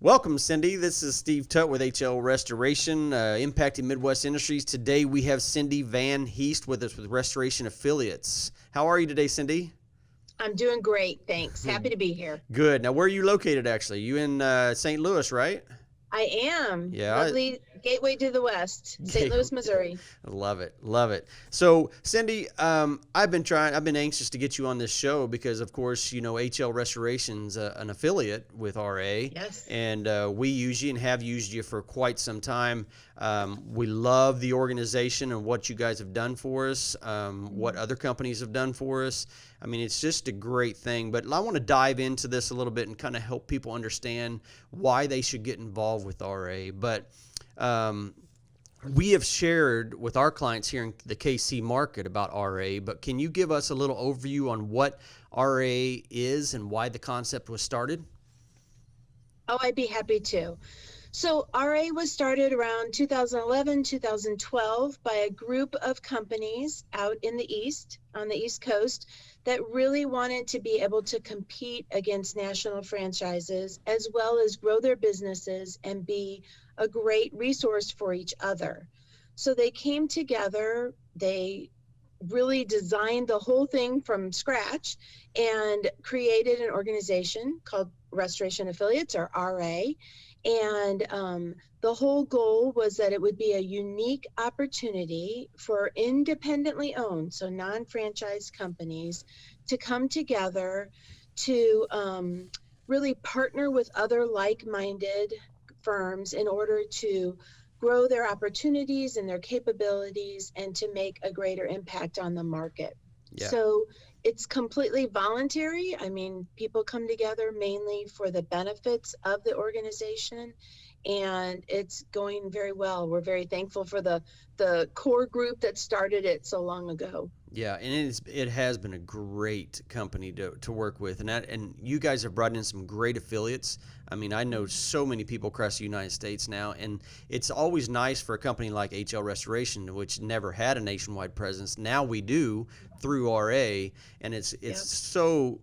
Welcome, Cindy. This is Steve Tutt with HL Restoration, impacting Midwest Industries. Today we have Cindy Van Heest with us with Restoration Affiliates. How are you today, Cindy? I'm doing great, thanks. Happy to be here. Good. Now, where are you located actually? You in St. Louis, right? I am. Yeah. Lovely gateway to the West, St. Okay. Louis, Missouri. Love it, love it. So, Cindy, I've been anxious to get you on this show because, of course, you know HL Restoration's an affiliate with RA, Yes. and we use you and have used you for quite some time. We love the organization and what you guys have done for us, what other companies have done for us. I mean, it's just a great thing. But I want to dive into this a little bit and kind of help people understand why they should get involved with RA. But um, we have shared with our clients here in the KC market about RA, but can you give us a little overview on what RA is and why the concept was started? Oh, I'd be happy to. So, RA was started around 2011, 2012 by a group of companies out in the East, on the East Coast, that really wanted to be able to compete against national franchises as well as grow their businesses and be a great resource for each other. So, they came together, they really designed the whole thing from scratch and created an organization called Restoration Affiliates, or RA. And the whole goal was that it would be a unique opportunity for independently owned, so non franchise companies, to come together to really partner with other like minded firms in order to grow their opportunities and their capabilities and to make a greater impact on the market. Yeah. So it's completely voluntary. I mean, people come together mainly for the benefits of the organization, and it's going very well. We're very thankful for the core group that started it so long ago. Yeah, and it has been a great company to work with, and you guys have brought in some great affiliates. I mean, I know so many people across the United States now, and it's always nice for a company like HL Restoration, which never had a nationwide presence. Now we do through RA, and it's Yep. so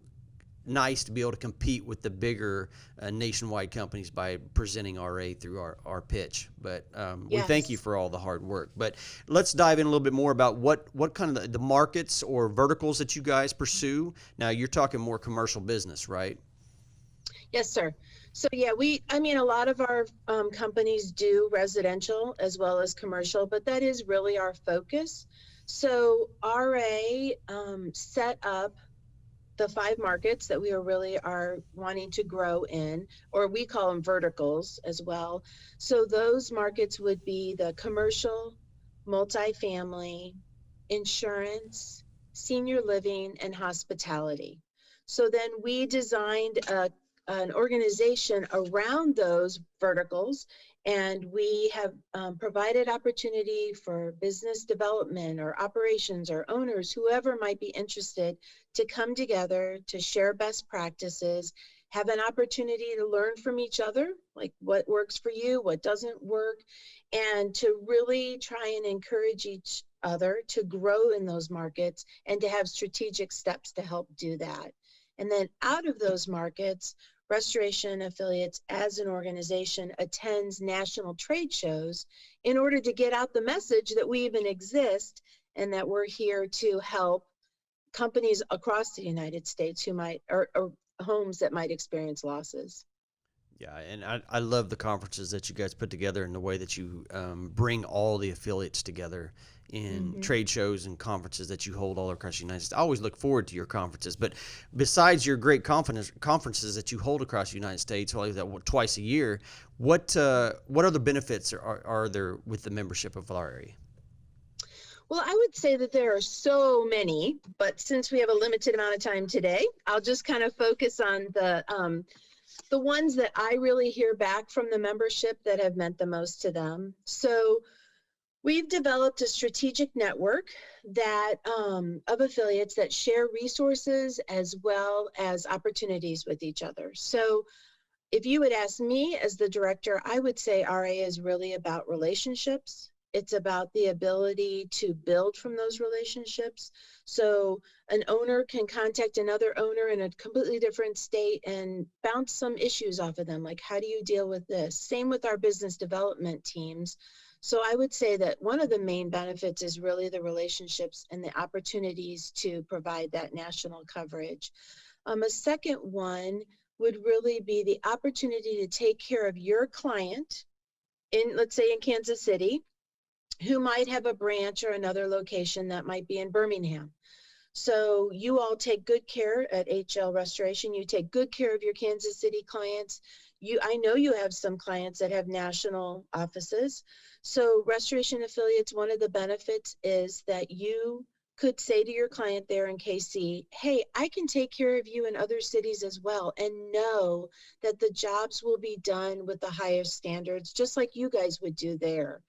nice to be able to compete with the bigger nationwide companies by presenting RA through our pitch. But we thank you Yes. for all the hard work. But let's dive in a little bit more about what kind of the markets or verticals that you guys pursue. Now, you're talking more commercial business, right? Yes, sir. So yeah, I mean, a lot of our companies do residential as well as commercial, but that is really our focus. So RA set up the five markets that we are wanting to grow in, or we call them verticals as well. So those markets would be the commercial, multifamily, insurance, senior living, and hospitality. So then we designed an organization around those verticals, and we have provided opportunity for business development or operations or owners, whoever might be interested, to come together to share best practices, have an opportunity to learn from each other, like what works for you, what doesn't work, and to really try and encourage each other to grow in those markets and to have strategic steps to help do that. And then out of those markets, Restoration Affiliates as an organization attends national trade shows in order to get out the message that we even exist and that we're here to help companies across the United States who might, or homes that might experience losses. Yeah, and I love the conferences that you guys put together and the way that you bring all the affiliates together in Mhm. trade shows and conferences that you hold all across the United States. I always look forward to your conferences. But besides your great conferences that you hold across the United States, like that twice a year, what other benefits are there with the membership of RA? Well, I would say that there are so many, but since we have a limited amount of time today, I'll just kind of focus on the ones that I really hear back from the membership that have meant the most to them. So we've developed a strategic network that of affiliates that share resources as well as opportunities with each other. So if you would ask me as the director, I would say RA is really about relationships. It's about the ability to build from those relationships. So an owner can contact another owner in a completely different state and bounce some issues off of them. Like, how do you deal with this? Same with our business development teams. So I would say that one of the main benefits is really the relationships and the opportunities to provide that national coverage. A second one would really be the opportunity to take care of your client in, let's say, in Kansas City, who might have a branch or another location that might be in Birmingham. So you all take good care at HL Restoration. You take good care of your Kansas City clients. I know you have some clients that have national offices. So Restoration Affiliates, one of the benefits is that you could say to your client there in KC, hey, I can take care of you in other cities as well, and know that the jobs will be done with the highest standards, just like you guys would do there.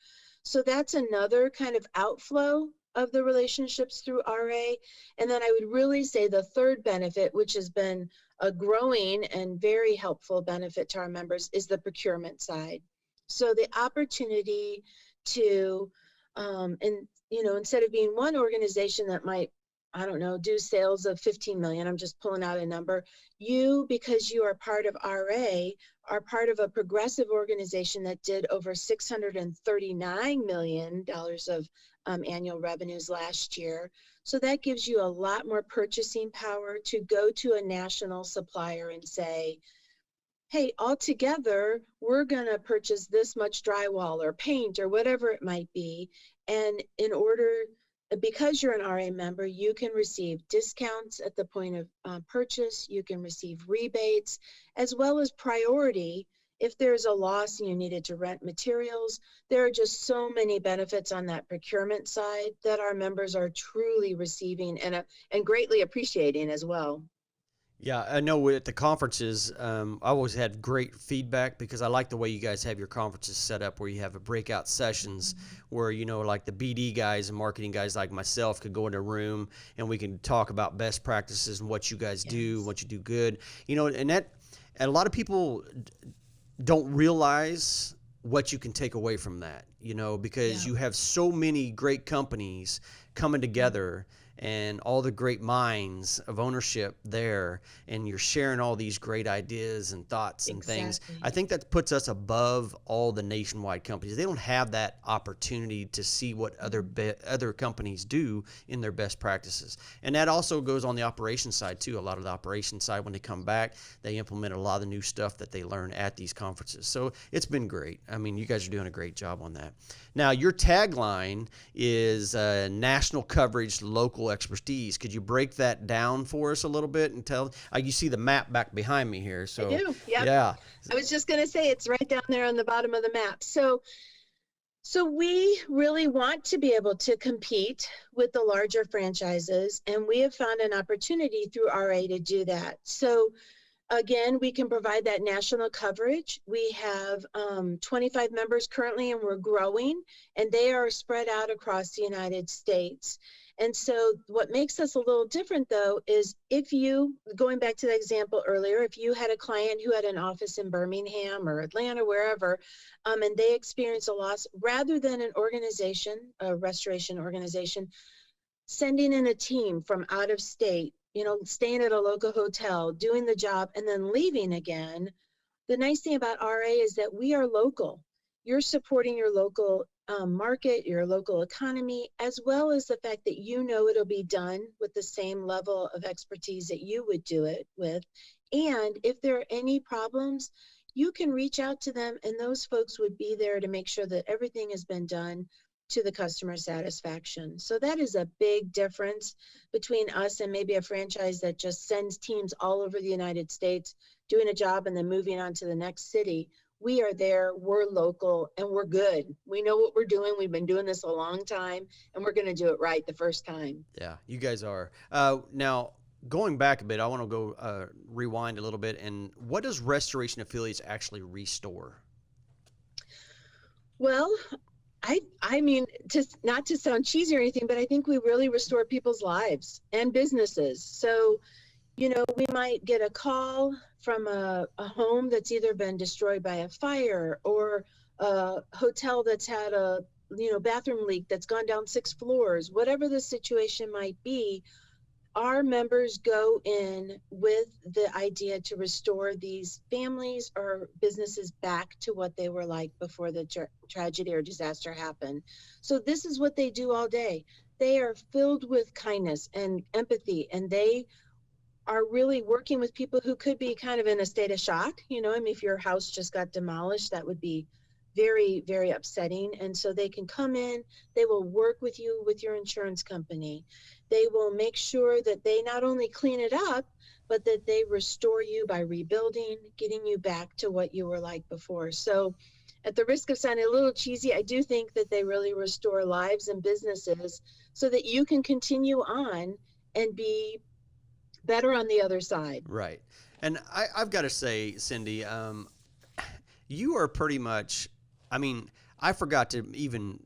So that's another kind of outflow of the relationships through RA. And then I would really say the third benefit, which has been a growing and very helpful benefit to our members, is the procurement side. So the opportunity to, instead of being one organization that might, I don't know, do sales of 15 million, I'm just pulling out a number, you, because you are part of RA, are part of a progressive organization that did over $639 million of annual revenues last year. So that gives you a lot more purchasing power to go to a national supplier and say, hey, all together, we're going to purchase this much drywall or paint or whatever it might be. And because you're an RA member, you can receive discounts at the point of purchase. You can receive rebates, as well as priority if there's a loss and you needed to rent materials. There are just so many benefits on that procurement side that our members are truly receiving and greatly appreciating as well. Yeah, I know at the conferences, I always had great feedback because I like the way you guys have your conferences set up where you have a breakout sessions where, like the BD guys and marketing guys like myself could go in a room and we can talk about best practices and what you guys do, what you do good, and a lot of people don't realize what you can take away from that, because you have so many great companies coming together and all the great minds of ownership there, and you're sharing all these great ideas and thoughts and things. I think that puts us above all the nationwide companies. They don't have that opportunity to see what other companies do in their best practices. And that also goes on the operations side too. A lot of the operations side, when they come back, they implement a lot of the new stuff that they learn at these conferences. So it's been great. I mean, you guys are doing a great job on that. Now, your tagline is national coverage, local expertise. Could you break that down for us a little bit and tell? You see the map back behind me here. So I do. Yep. Yeah. I was just going to say it's right down there on the bottom of the map. So we really want to be able to compete with the larger franchises, and we have found an opportunity through RA to do that. So again, we can provide that national coverage. We have 25 members currently, and we're growing, and they are spread out across the United States. And so what makes us a little different, though, is going back to the example earlier, if you had a client who had an office in Birmingham or Atlanta, wherever, and they experience a loss, rather than an organization, a restoration organization, sending in a team from out of state, staying at a local hotel, doing the job, and then leaving again. The nice thing about RA is that we are local. You're supporting your local market, your local economy, as well as the fact that it'll be done with the same level of expertise that you would do it with. And if there are any problems, you can reach out to them, and those folks would be there to make sure that everything has been done to the customer satisfaction. So that is a big difference between us and maybe a franchise that just sends teams all over the United States doing a job and then moving on to the next city. We are there, we're local, and we're good. We know what we're doing. We've been doing this a long time, and we're going to do it right the first time. Yeah, you guys are. Now, going back a bit, I want to go rewind a little bit. And what does Restoration Affiliates actually restore? Well, I mean, just not to sound cheesy or anything, but I think we really restore people's lives and businesses. So, we might get a call from a home that's either been destroyed by a fire or a hotel that's had a bathroom leak that's gone down 6 floors, whatever the situation might be, our members go in with the idea to restore these families or businesses back to what they were like before the tragedy or disaster happened. So this is what they do all day. They are filled with kindness and empathy, and they are really working with people who could be kind of in a state of shock. I mean, if your house just got demolished, that would be very, very upsetting. And so they can come in, they will work with you with your insurance company. They will make sure that they not only clean it up, but that they restore you by rebuilding, getting you back to what you were like before. So at the risk of sounding a little cheesy, I do think that they really restore lives and businesses so that you can continue on and be better on the other side. Right. And I've got to say, Cindy, you are pretty much, I mean, I forgot to even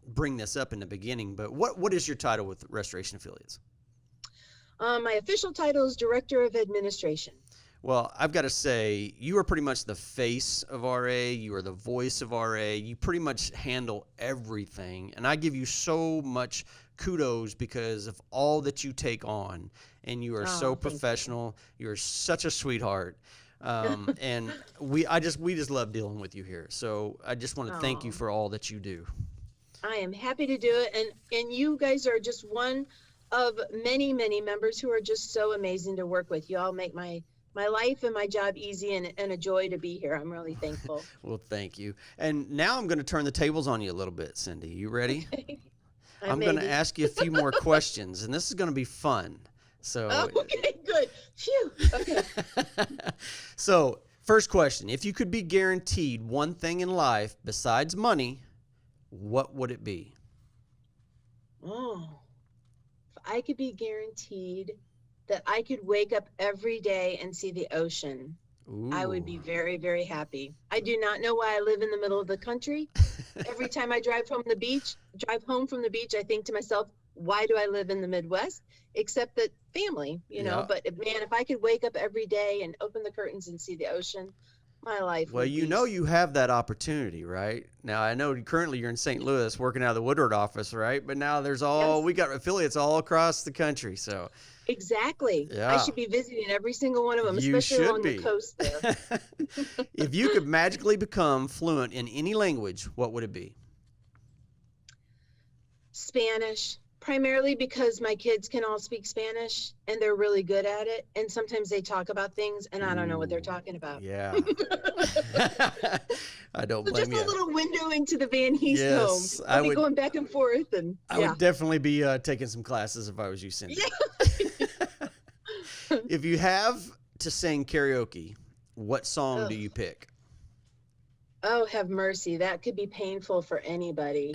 bring this up in the beginning, but what is your title with Restoration Affiliates? My official title is Director of Administration. Well, I've got to say, you are pretty much the face of RA. You are the voice of RA. You pretty much handle everything. And I give you so much kudos because of all that you take on. And you are so professional. You're such a sweetheart. And we just love dealing with you here. So I just want to thank you for all that you do. I am happy to do it. And you guys are just one of many, many members who are just so amazing to work with. You all make my life and my job easy and a joy to be here. I'm really thankful. Well, thank you. And now I'm going to turn the tables on you a little bit, Cindy. You ready? Okay. I'm going to ask you a few more questions, and this is going to be fun. So. Okay, good. Phew. Okay. So, first question. If you could be guaranteed one thing in life besides money, what would it be? Oh, if I could be guaranteed that I could wake up every day and see the ocean, Ooh. I would be very, very happy. I do not know why I live in the middle of the country. Every time I drive home from the beach, I think to myself, why do I live in the Midwest? Except that family, Yeah. But man, if I could wake up every day and open the curtains and see the ocean, my life Well, would you be... know you have that opportunity, right? Now, I know currently you're in St. Louis working out of the Woodward office, right? But now we got affiliates all across the country, so. Exactly. Yeah. I should be visiting every single one of them, You especially should along be. the coast there. If you could magically become fluent in any language, what would it be? Spanish, primarily because my kids can all speak Spanish and they're really good at it. And sometimes they talk about things and I don't know what they're talking about. Yeah. I don't So blame just you. a little window into the Van Heest Yes, home. I I'll be would- going back and forth, and I would definitely be taking some classes if I was you, Cindy. Yeah. If you have to sing karaoke, what song do you pick? Oh, have mercy. That could be painful for anybody.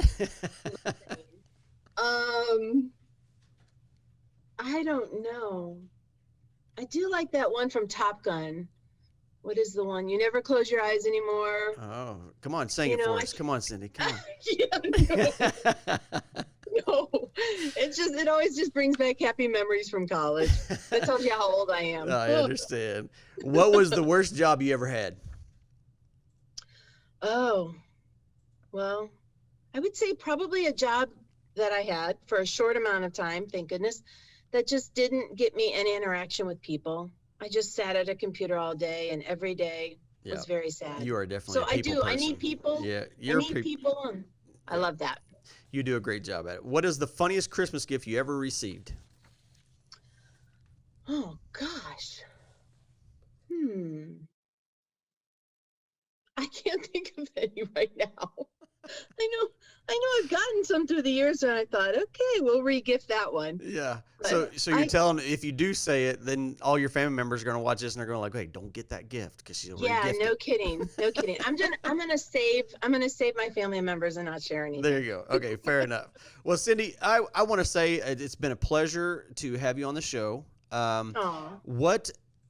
I don't know. I do like that one from Top Gun. What is the one? You never close your eyes anymore. Oh, come on, sing it for us. Come on, Cindy. Come on. Yeah, no. It always just brings back happy memories from college. That tells you how old I am. I understand. What was the worst job you ever had? Oh, well, I would say probably a job that I had for a short amount of time, thank goodness, that just didn't get me any interaction with people. I just sat at a computer all day and every day was very sad. You are definitely a people person. I need people. Yeah, I need people, and I love that. You do a great job at it. What is the funniest Christmas gift you ever received? Oh, gosh. I can't think of any right now. I know I've gotten some through the years and I thought, okay, we'll re-gift that one. Yeah. But So you're telling, if you do say it, then all your family members are going to watch this and they're going like, hey, don't get that gift because she'll re-gift no it. kidding. No kidding. I'm gonna save my family members and not share anything. There you go. Okay, fair enough. Well, Cindy, I want to say it's been a pleasure to have you on the show.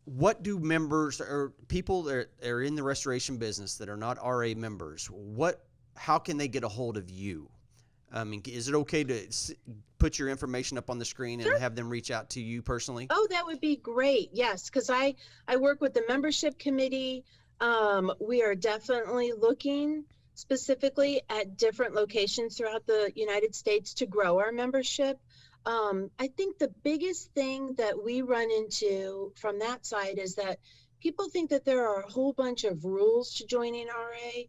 What do members or people that are in the restoration business that are not RA members, how can they get a hold of you? I mean, is it okay to put your information up on the screen and have them reach out to you personally? Oh, that would be great. Yes, because I work with the membership committee. We are definitely looking. specifically at different locations throughout the United States to grow our membership. I think the biggest thing that we run into from that side is that people think that there are a whole bunch of rules to joining RA.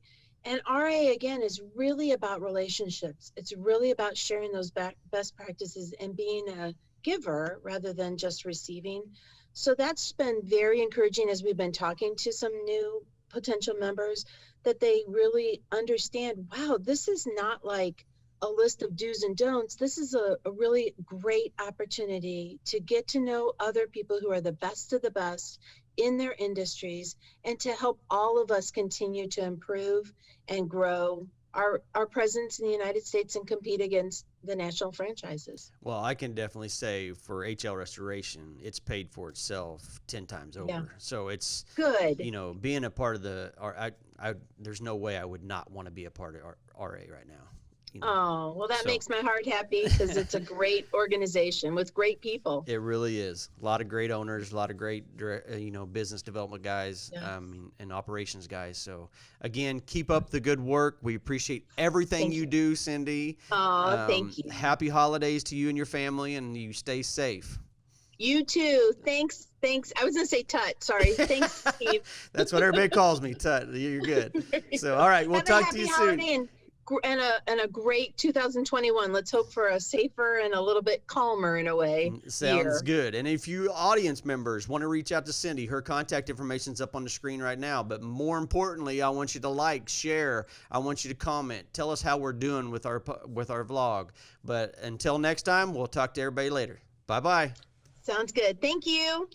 And RA, again, is really about relationships. It's really about sharing those best practices and being a giver rather than just receiving. So that's been very encouraging as we've been talking to some new potential members, that they really understand, wow, this is not like a list of do's and don'ts. This is a really great opportunity to get to know other people who are the best of the best in their industries, and to help all of us continue to improve and grow our presence in the United States and compete against the national franchises. Well, I can definitely say for HL Restoration, it's paid for itself 10 times over. Yeah. So it's Good. you know, being a part of the, there's no way I would not want to be a part of RA right now. You know, Oh, well, that makes my heart happy, because it's a great organization with great people. it really is. A lot of great owners, a lot of great, business development guys, Yeah. and operations guys. So again, keep up the good work. We appreciate everything Thank you you. do, Cindy. Oh, thank you. Happy holidays to you and your family, and you stay safe. You too. Thanks. I was going to say Tut. Sorry. Thanks, Steve. That's what everybody calls me, Tut. You're good. So, all right, we'll Have talk a to you happy soon. holiday and a great 2021. Let's hope for a safer and a little bit calmer, in a way, Sounds year. good. And if you audience members want to reach out to Cindy, her contact information is up on the screen right now. But more importantly, I want you to like, share. I want you to comment. Tell us how we're doing with our vlog. But until next time, we'll talk to everybody later. Bye-bye. Sounds good. Thank you.